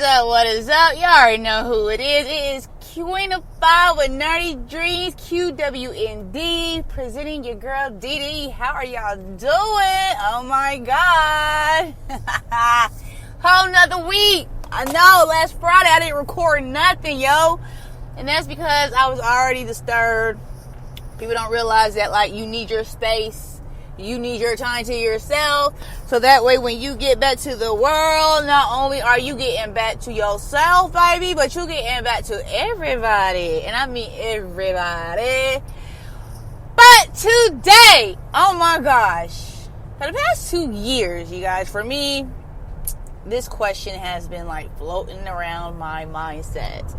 is up? What is up? You already know who it is. It is Queen of Five with Nerdy Dreams, QWND, presenting your girl DD. How are y'all doing? Oh my God. Whole nother week. I know, last Friday I didn't record nothing, yo. And that's because I was already disturbed. People don't realize that, like, you need your space. You need your time to yourself. So that way when you get back to the world, not only are you getting back to yourself, baby, but you getting back to everybody. And I mean everybody. But today, oh my gosh. For the past 2 years, you guys, for me, this question has been like floating around my mindset.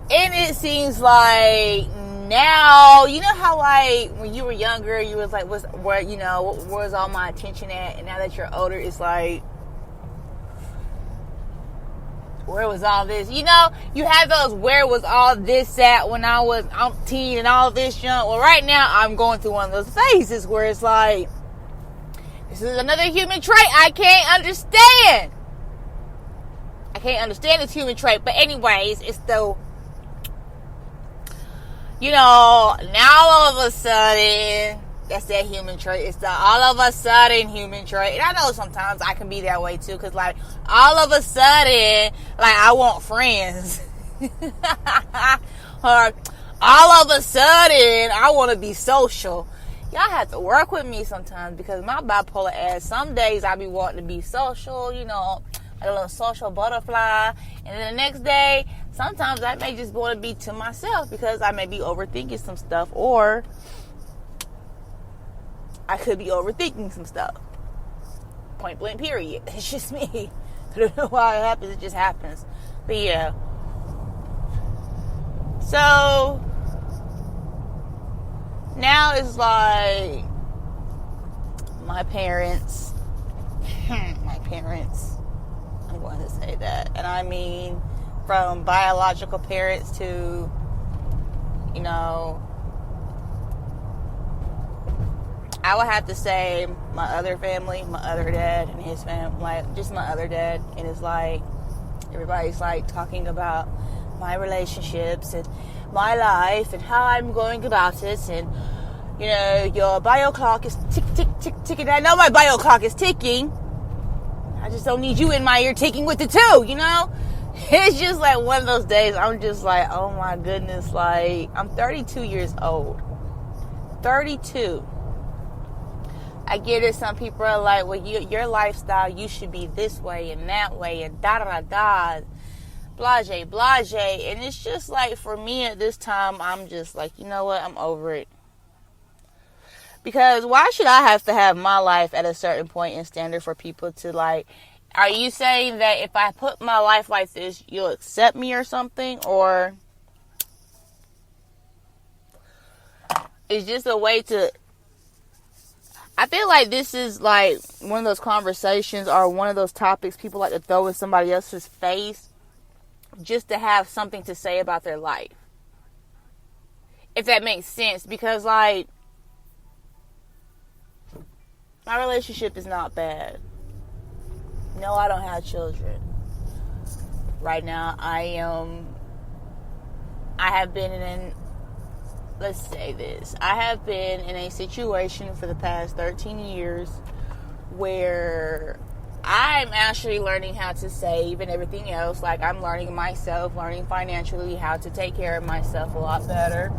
And it seems like now, you know how like when you were younger, you was like, where's all my attention at? And now that you're older, it's like, where was all this? You know, you have those where was all this at when I was teen and all this junk. Well, right now I'm going through one of those phases where it's like, this is another human trait I can't understand. I can't understand this human trait. But anyways, it's the, you know, now all of a sudden, that's that human trait. It's the all of a sudden human trait. And I know sometimes I can be that way too. Because, like, all of a sudden, like, I want friends. Or all of a sudden, I want to be social. Y'all have to work with me sometimes. Because my bipolar ass, some days I be wanting to be social, you know, like a little social butterfly. And then the next day, sometimes I may just want to be to myself because I may be overthinking some stuff, or I could be overthinking some stuff. Point blank, period. It's just me. I don't know why it happens. It just happens. But yeah. So now it's like my parents, I'm going to say that. And I mean, from biological parents to, you know, I would have to say my other family, my other dad and his family, like just my other dad. And it's like, everybody's like talking about my relationships and my life and how I'm going about it. And, you know, your bio clock is tick, tick, tick, ticking. I know my bio clock is ticking. I just don't need you in my ear ticking with it too, you know? It's just like one of those days I'm just like, oh my goodness, like, I'm 32 years old. 32. I get it, some people are like, well, your lifestyle, you should be this way and that way and da-da-da-da, blase, blase. And it's just like, for me at this time, I'm just like, you know what, I'm over it. Because why should I have to have my life at a certain point and standard for people to, like, are you saying that if I put my life like this, you'll accept me or something? Or it's just a way to, I feel like this is like one of those conversations or one of those topics people like to throw in somebody else's face just to have something to say about their life. If that makes sense. Because, like, my relationship is not bad. No, I don't have children. Right now, I have been in, let's say this. I have been in a situation for the past 13 years where I'm actually learning how to save and everything else. Like, I'm learning myself, learning financially how to take care of myself a lot better.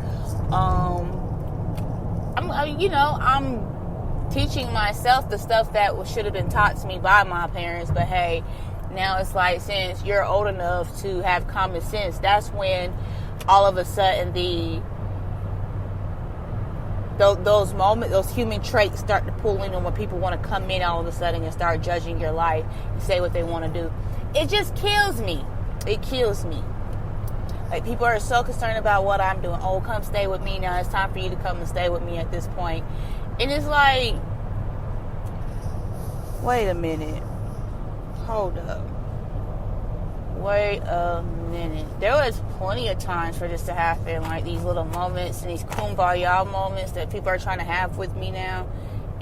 I'm teaching myself the stuff that should have been taught to me by my parents. But hey, now it's like, since you're old enough to have common sense, that's when all of a sudden those moments, those human traits start to pull in, and when people want to come in all of a sudden and start judging your life and say what they want to do, it just kills me. It kills me. Like, people are so concerned about what I'm doing. Oh, come stay with me now. It's time for you to come and stay with me at this point. And it's like, wait a minute. Hold up. Wait a minute. There was plenty of times for this to happen. Like, these little moments and these kumbaya moments that people are trying to have with me now.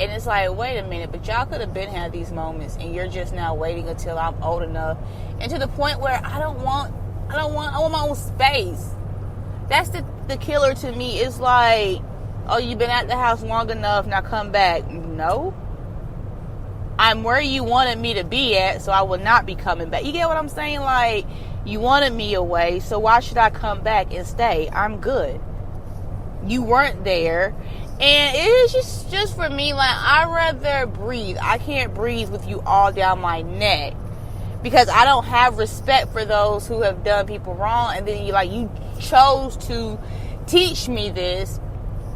And it's like, wait a minute, but y'all could have been had these moments, and you're just now waiting until I'm old enough, and to the point where I want my own space. That's the killer to me. It's like, oh, you've been at the house long enough, now come back. No. I'm where you wanted me to be at, so I will not be coming back. You get what I'm saying? Like, you wanted me away, so why should I come back and stay? I'm good. You weren't there. And it is just for me, like, I'd rather breathe. I can't breathe with you all down my neck, because I don't have respect for those who have done people wrong. And then you chose to teach me this,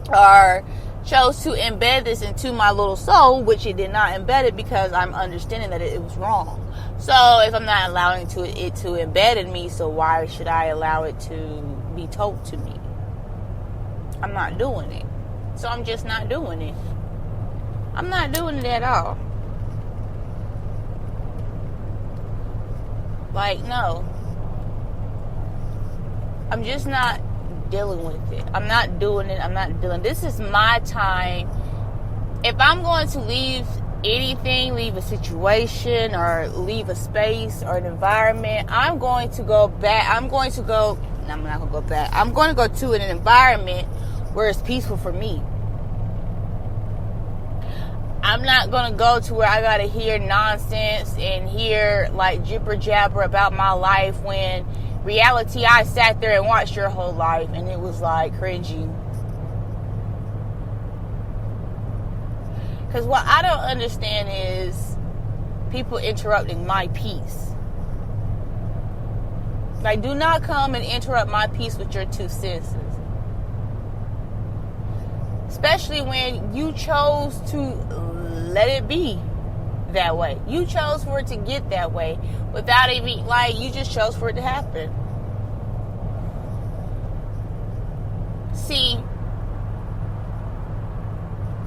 or chose to embed this into my little soul, which it did not embed it, because I'm understanding that it was wrong. So if I'm not allowing it to embed in me, so why should I allow it to be told to me? I'm not doing it. So I'm just not doing it. I'm not doing it at all. Like, no. I'm just not dealing with it. I'm not doing it. I'm not dealing. This is my time. If I'm going to leave anything, leave a situation, or leave a space or an environment, I'm going to go back. I'm not going to go back. I'm going to go to an environment where it's peaceful for me. I'm not going to go to where I got to hear nonsense and hear like jibber jabber about my life, when reality, I sat there and watched your whole life and it was like cringy. Because what I don't understand is people interrupting my peace. Like, do not come and interrupt my peace with your two senses. Especially when you chose to let it be that way. You chose for it to get that way without even, like, you just chose for it to happen. See,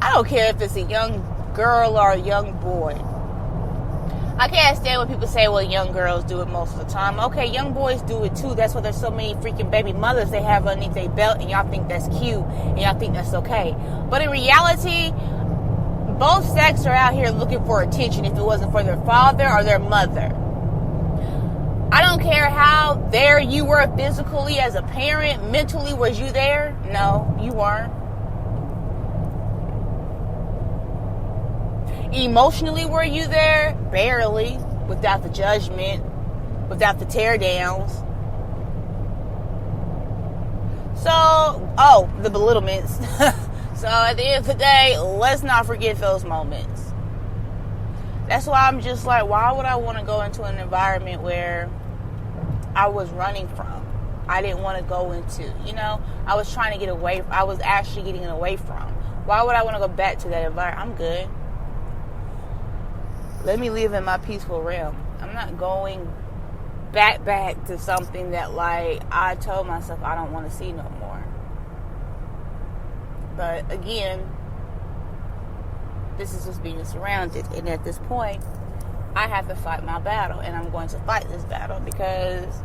I don't care if it's a young girl or a young boy. I can't stand when people say, well, young girls do it most of the time. Okay, young boys do it too. That's why there's so many freaking baby mothers they have underneath their belt, and y'all think that's cute, and y'all think that's okay. But in reality, both sexes are out here looking for attention if it wasn't for their father or their mother. I don't care how there you were physically as a parent. Mentally, was you there? No, you weren't. Emotionally, were you there? Barely. Without the judgment, without the tear downs. So, the belittlements. So at the end of the day, let's not forget those moments. That's why I'm just like, why would I want to go into an environment where I was running from? I didn't want to go into, I was trying to get away. I was actually getting away from. Why would I want to go back to that environment? I'm good. Let me live in my peaceful realm. I'm not going back to something that, like, I told myself I don't want to see no more. But again, this is just being surrounded. And at this point, I have to fight my battle. And I'm going to fight this battle because,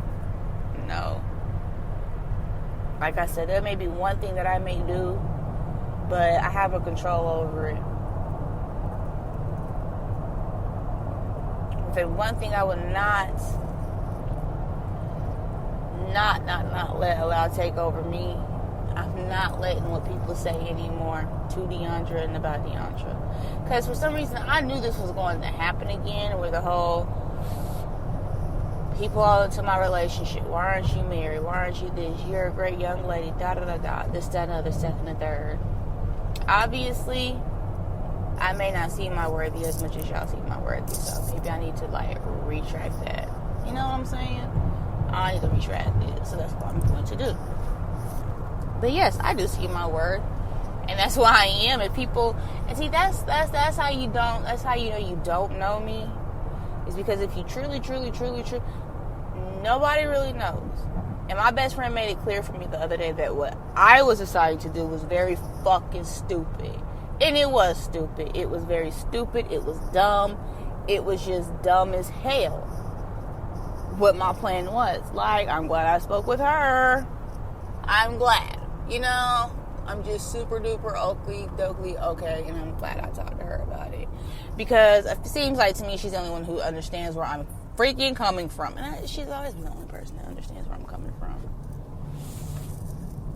like I said, there may be one thing that I may do, but I have a control over it. If one thing I would not allow take over me, I'm not letting what people say anymore to Deandra and about Deandra. Because for some reason, I knew this was going to happen again, where the whole people all into my relationship. Why aren't you married? Why aren't you this? You're a great young lady. This, that, and other, second, and third. Obviously, I may not see my worthy as much as y'all see my worthy, so maybe I need to, like, retract that. You know what I'm saying? I need to retract it, so that's what I'm going to do. But yes, I do see my worth, and that's why I am. And people, and see, that's how you don't. That's how you know you don't know me. Is because if you truly, nobody really knows. And my best friend made it clear for me the other day that what I was deciding to do was very fucking stupid. And it was stupid. It was very stupid. It was dumb. It was just dumb as hell. What my plan was. Like, I'm glad I spoke with her. I'm glad. I'm just super duper oakley dokley okay, and I'm glad I talked to her about it, because it seems like to me she's the only one who understands where I'm freaking coming from, and she's always been the only person that understands where I'm coming from.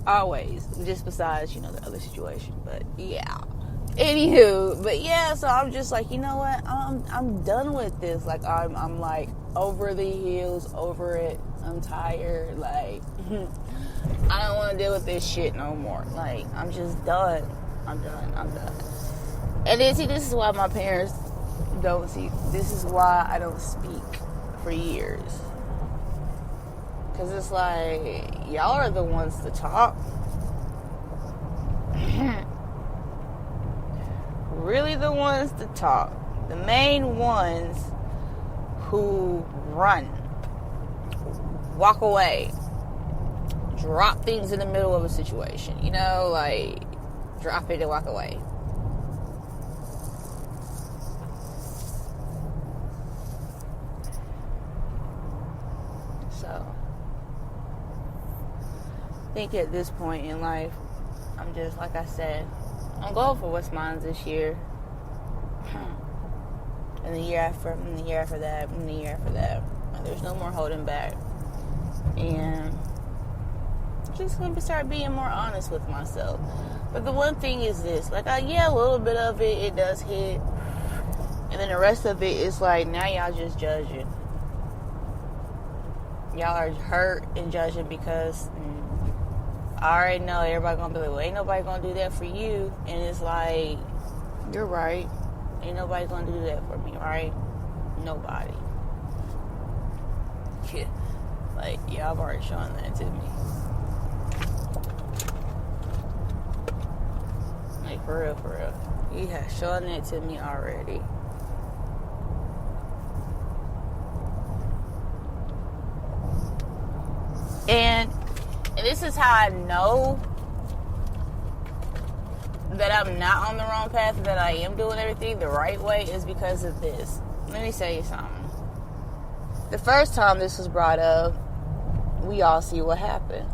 Always, just besides the other situation, but yeah. Anywho, but yeah, so I'm just like, you know what? I'm done with this. Like I'm like over the hills, over it. I'm tired. Like I don't want to deal with this shit no more. Like I'm just done. I'm done. And then see, this is why my parents don't see. This is why I don't speak for years. Cause it's like y'all are the ones to talk. Really the ones to talk. The main ones who run, walk away, drop things in the middle of a situation. Like drop it and walk away. So I think at this point in life, I'm just, like I said, I'm going for what's mine this year. And the year after, and the year after that, and the year after that. There's no more holding back. And I'm just going to start being more honest with myself. But the one thing is this. Like, a little bit of it does hit. And then the rest of it is like, now y'all just judging. Y'all are hurt and judging because I already know everybody gonna be like, well, ain't nobody gonna do that for you. And it's like, you're right. Ain't nobody gonna do that for me, right? Nobody. Yeah. Like, yeah, I've already shown that to me. Like, for real. He has shown that to me already. And this is how I know that I'm not on the wrong path, that I am doing everything the right way, is because of this. Let me tell you something. The first time this was brought up, we all see what happened.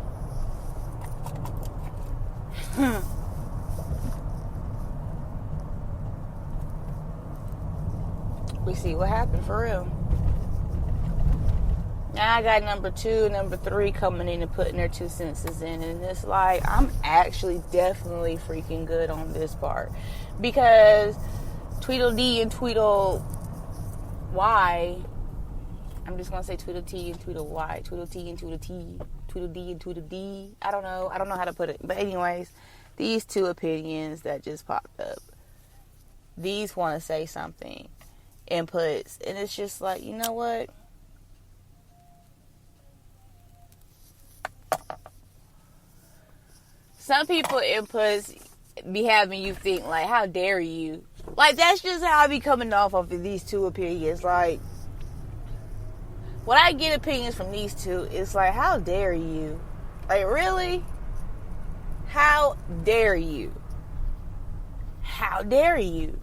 We see what happened, for real. Now I got number 2, number 3 coming in and putting their 2 senses in. And it's like, I'm actually definitely freaking good on this part. Because Tweedledee and Tweedle Y, I'm just going to say Tweedledee and Tweedle Y, Tweedledee and Tweedle T, Tweedledee and Tweedle D. I don't know how to put it. But anyways, these 2 opinions that just popped up. These want to say something. Inputs. And it's just like, you know what? Some people inputs be having you think like, how dare you? Like, that's just how I be coming off of these 2 opinions. Like, when I get opinions from these 2, it's like, how dare you? Like, really? How dare you? How dare you?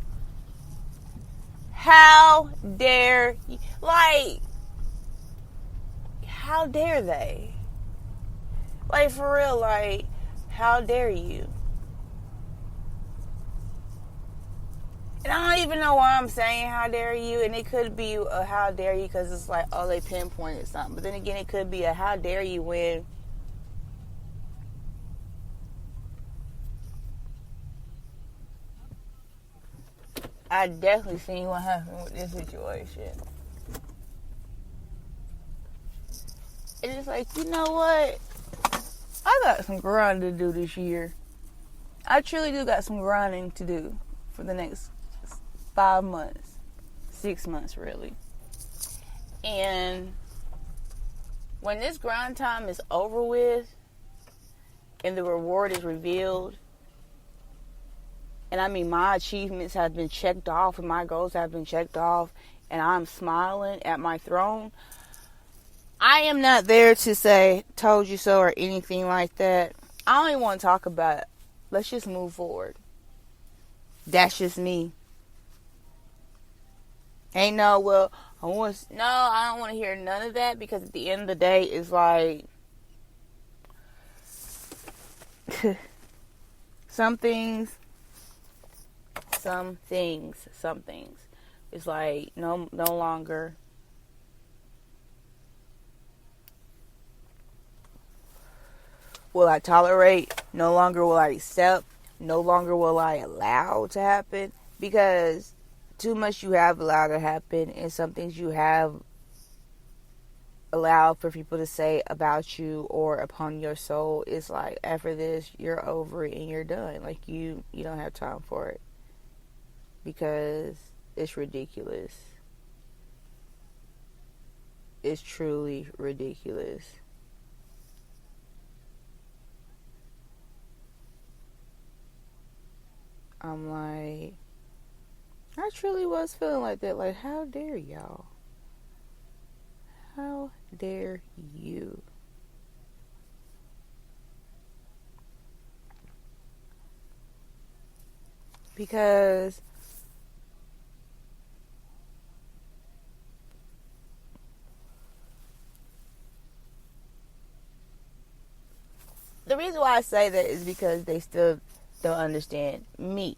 How dare you? Like, how dare they? Like, for real, like, how dare you? And I don't even know why I'm saying how dare you. And it could be a how dare you because it's like, oh, they pinpointed something. But then again, it could be a how dare you when I definitely seen what happened with this situation. And it's like, you know what? I got some grinding to do this year. I truly do got some grinding to do for the next 5 months. 6 months, really. And when this grind time is over with and the reward is revealed, and I mean my achievements have been checked off and my goals have been checked off and I'm smiling at my throne, I am not there to say, told you so, or anything like that. I don't even want to talk about it. Let's just move forward. That's just me. Ain't no, well, I don't want to hear none of that, because at the end of the day, it's like, some things. It's like no longer will I tolerate, no longer will I accept, no longer will I allow to happen, because too much you have allowed to happen, and some things you have allowed for people to say about you or upon your soul. It's like, after this, you're over it and you're done. Like, you don't have time for it, because it's ridiculous. It's truly ridiculous. I'm like, I truly was feeling like that. Like, how dare y'all? How dare you? Because the reason why I say that is because they still don't understand me.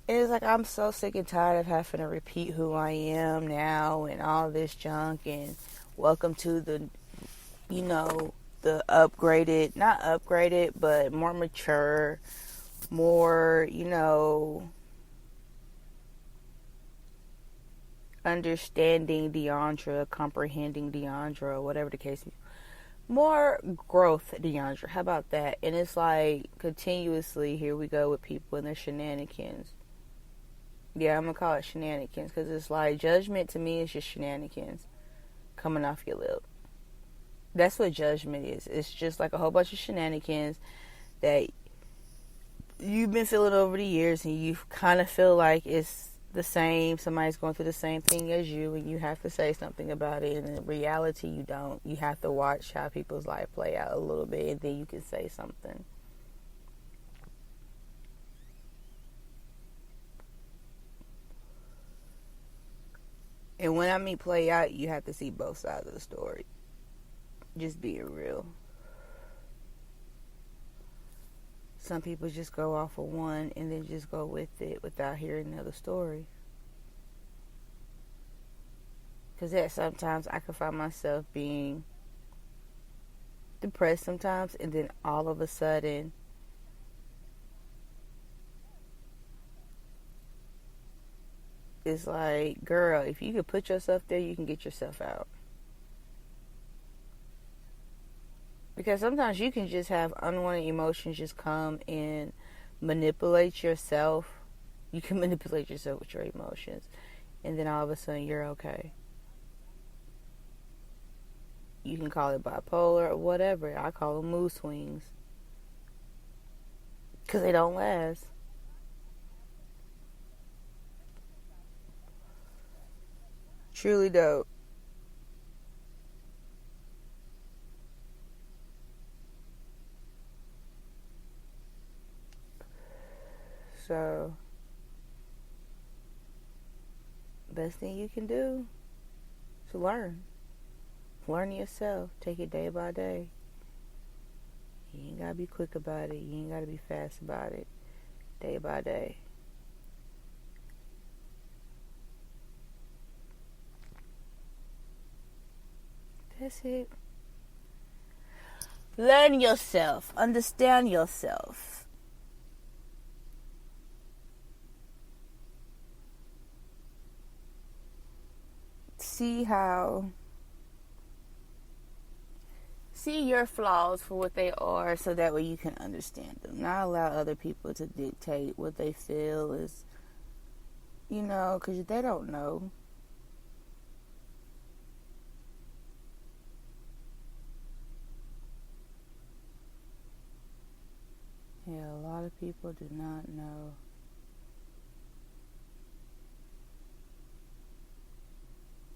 And it's like, I'm so sick and tired of having to repeat who I am now and all this junk, and welcome to the, the upgraded, not upgraded, but more mature, more, understanding Deandra, comprehending Deandra, whatever the case is. More growth, Deandra. How about that? And it's like, continuously, here we go with people and their shenanigans. Yeah, I'm going to call it shenanigans, because it's like, judgment to me is just shenanigans coming off your lip. That's what judgment is. It's just like a whole bunch of shenanigans that you've been feeling over the years, and you kind of feel like it's the same. Somebody's going through the same thing as you, and you have to say something about it. And in reality, you don't. You have to watch how people's life play out a little bit, and then you can say something. And when I mean play out, you have to see both sides of the story. Just being real. Some people just go off of one and then just go with it without hearing the other story. Because that sometimes I can find myself being depressed sometimes, and then all of a sudden, it's like, girl, if you can put yourself there, you can get yourself out. Because sometimes you can just have unwanted emotions just come and manipulate yourself. You can manipulate yourself with your emotions, and then all of a sudden you're okay. You can call it bipolar or whatever. I call them mood swings, because they don't last. Truly dope. So, best thing you can do is learn. Learn yourself. Take it day by day. You ain't gotta be quick about it. You ain't gotta be fast about it. Day by day. That's it. Learn yourself. Understand yourself. See your flaws for what they are, so that way you can understand them. Not allow other people to dictate what they feel is, because they don't know. Yeah, a lot of people do not know.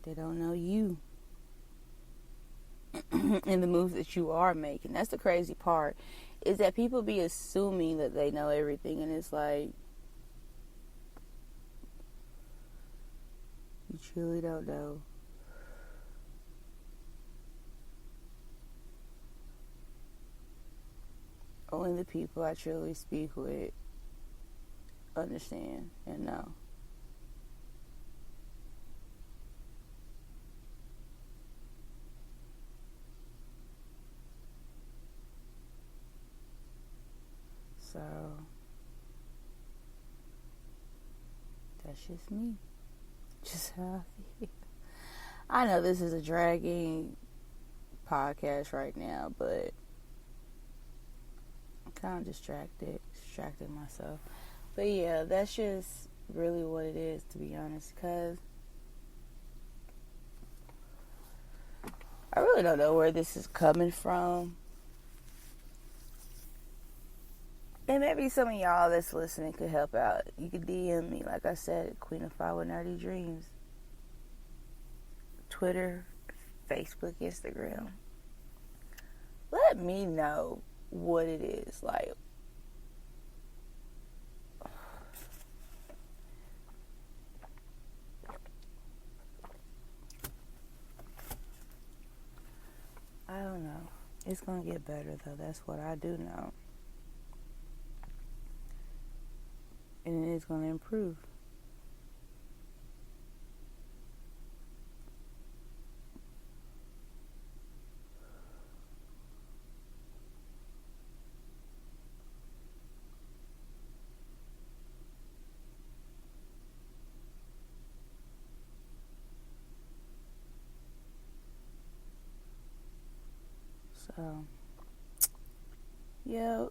They don't know you and the moves that you are making. That's the crazy part, is that people be assuming that they know everything, and it's like, you truly don't know. only the people I truly speak with understand and know. So that's just me. Just how I feel. I know this is a dragging podcast right now, but I'm kind of distracting myself. But yeah, that's just really what it is, to be honest, because I really don't know where this is coming from. And maybe some of y'all that's listening could help out. You could DM me, like I said, Queen of Fire with Nerdy Dreams. Twitter, Facebook, Instagram. Let me know what it is. Like, I don't know. It's going to get better, though. That's what I do know. And it is going to improve. So, yeah,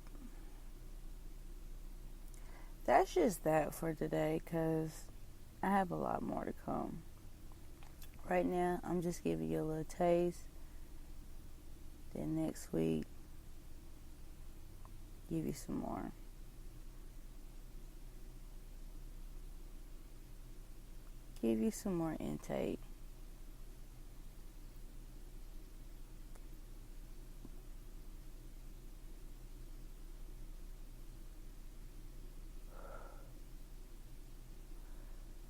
that's just that for today, because I have a lot more to come. Right now, I'm just giving you a little taste. Then next week, give you some more. Give you some more intake.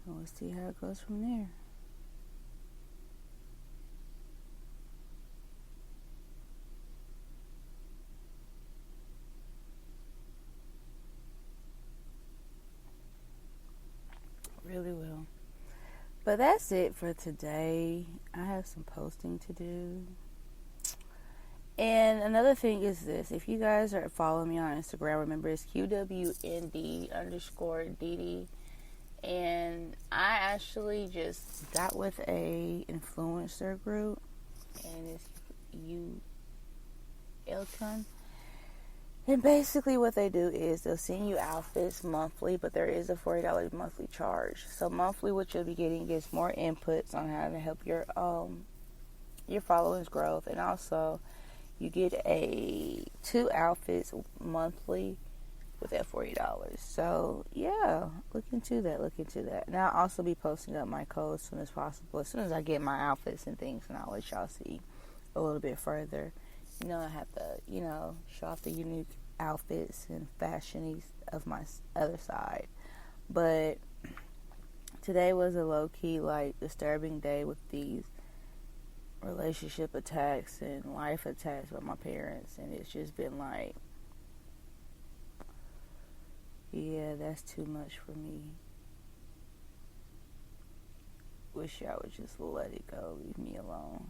And we'll see how it goes from there. Really will. But that's it for today. I have some posting to do. And another thing is this. If you guys are following me on Instagram, remember it's QWND_DD. And I actually just got with a influencer group. And it's Elton. And basically what they do is they'll send you outfits monthly, but there is a $40 monthly charge. So monthly what you'll be getting is more inputs on how to help your following's growth, and also you get 2 outfits monthly with that $40. So yeah, look into that. And I'll also be posting up my code as soon as possible. As soon as I get my outfits and things, and I'll let y'all see a little bit further. I have to, show off the unique outfits and fashionies of my other side. But today was a low-key, disturbing day with these relationship attacks and life attacks by my parents. And it's just been yeah, that's too much for me. Wish y'all would just let it go. Leave me alone.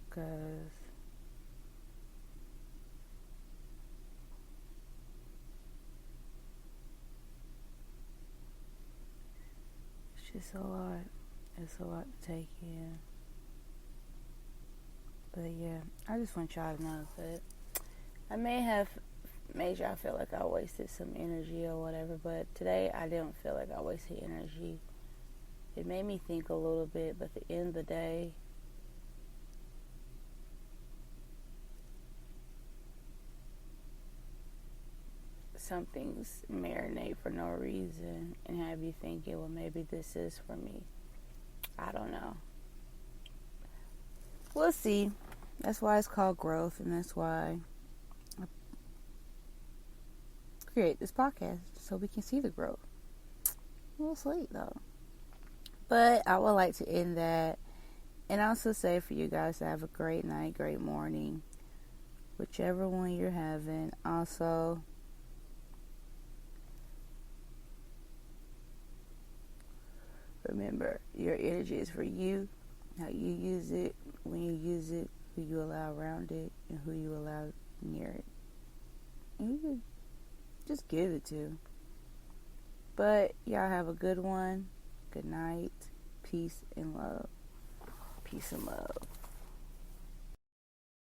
Because it's just a lot. It's a lot to take in. But yeah, I just want y'all to know that I may have made y'all feel like I wasted some energy or whatever, but today I didn't feel like I wasted energy. It made me think a little bit, but at the end of the day, some things marinate for no reason and have you thinking, well, maybe this is for me. I don't know. We'll see. That's why it's called growth, and that's why I create this podcast, so we can see the growth. A little late, though. But I would like to end that and also say for you guys to have a great night, great morning, whichever one you're having. Also, remember, your energy is for you, how you use it, when you use it, who you allow around it, and who you allow near it. And you can just give it to. But y'all have a good one. Good night. Peace and love. Peace and love.